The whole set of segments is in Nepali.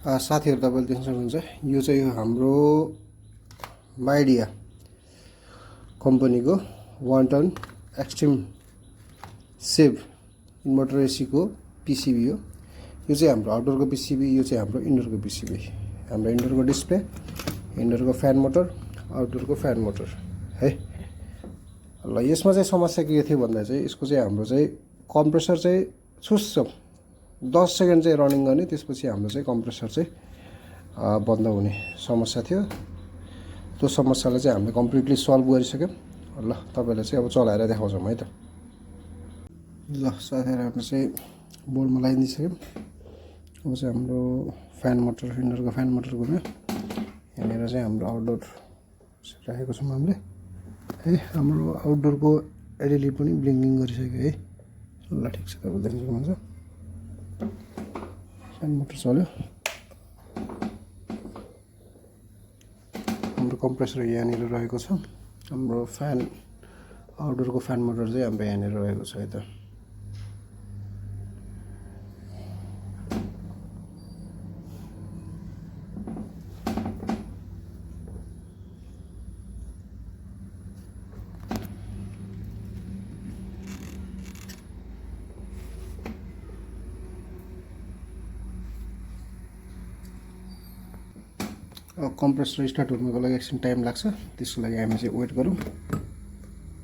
साथीहरु तपाईले देख्न सक्नुहुन्छ यो चाहिँ हाम्रो माइडिया कम्पनीको 1 ton extreme save inverter AC को पीसीबी हो। यो चाहिँ हाम्रो आउटडोरको पीसीबी, यो चाहिँ हाम्रो इन्डोरको पीसीबी। हाम्रो इन्डोरको डिस्प्ले, इन्डोरको फ्यान मोटर, आउटडोरको फ्यान मोटर है। ल यसमा चाहिँ समस्या के थियो भन्दा चाहिँ यसको चाहिँ हाम्रो चाहिँ कम्प्रेसर चाहिँ सुस्स 10 सेकेन्ड चाहिँ रनिङ गर्ने, त्यसपछि हाम्रो चाहिँ कम्प्रेसर चाहिँ बन्द हुने समस्या थियो। त्यो समस्यालाई चाहिँ हामीले कम्प्लिटली सल्भ गरिसक्यौं। ल तपाईलाई चाहिँ अब चलाएर देखाउँछौं है त। ल साथीहरु हामी चाहिँ बोर्डमा लगाइदिसक्यौं। अब चाहिँ हाम्रो फ्यान मोटर, इन्डोरको फ्यान मोटर घुम्यो। यहाँनिर चाहिँ हाम्रो आउटडोर राखेको छौं हामीले है। हाम्रो आउटडोरको एलइडी पनि ब्लिङ्किङ गरिसक्यो है। ल ठीक छ, तपाईले देख्न सक्नुहुन्छ फ्यान मोटर चल्यो। हाम्रो कम्प्रेसर यहाँनिर रहेको छ। हाम्रो फ्यान आउटडोरको फ्यान मोटर चाहिँ हाम्रो यहाँनिर रहेको छ है त। कम्प्रेसर स्टार्ट हुनुको लागि एकछिन टाइम लाग्छ, त्यसको लागि हामी चाहिँ वेट गरौँ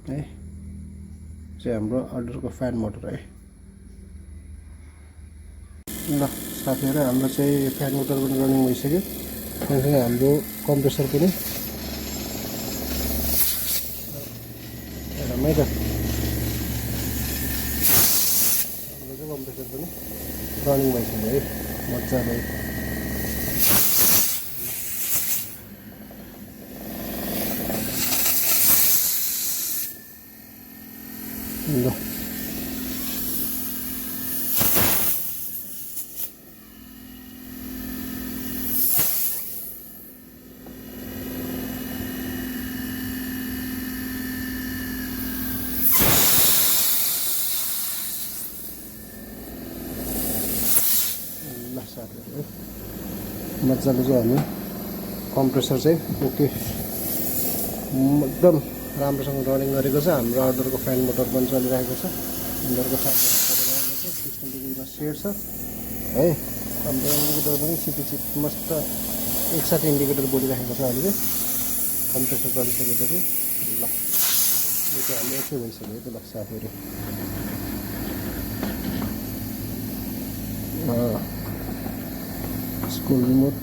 है। चाहिँ हाम्रो आउटडोरको फ्यान मोटर है। ल साथीहरु हाम्रो चाहिँ फ्यान मोटर पनि रनिङ भइसक्यो। सँगसँगै हाम्रो कम्प्रेसर पनि रमाइ त हाम्रो चाहिँ कम्प्रेसर पनि रनिङ भइसक्यो है मजाले। ल साथीहरु मजाले चाहिँ हामी कम्प्रेसर चाहिँ ओके एकदम राम्रोसँग रनिङ गरेको छ। हाम्रो आउटडोरको फ्यान मोटर पनि चलिरहेको छ। इन्डोरको फ्यान मोटर चलिरहेको छ। 60 डिग्रीमा सेट छ है। हाम्रो इन्डिकेटर पनि सिपिसी मस्त एकसाथ इन्डिकेटर बोलिरहेको छ अहिले चाहिँ कम्प्रेसर चलिसकेपछि। ल यो चाहिँ हाम्रो ओके भइसक्यो है। ल साथीहरु स्कुल रिमोट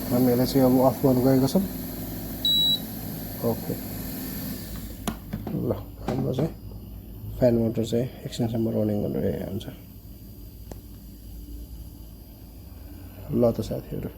हामी यसलाई चाहिँ अब अफ गर्न गएका छौं। ओके ल हाम्रो चाहिँ फ्यान मोटर चाहिँ एकछिनसम्म रनिङ गरिरहेको हुन्छ। ल त साथीहरु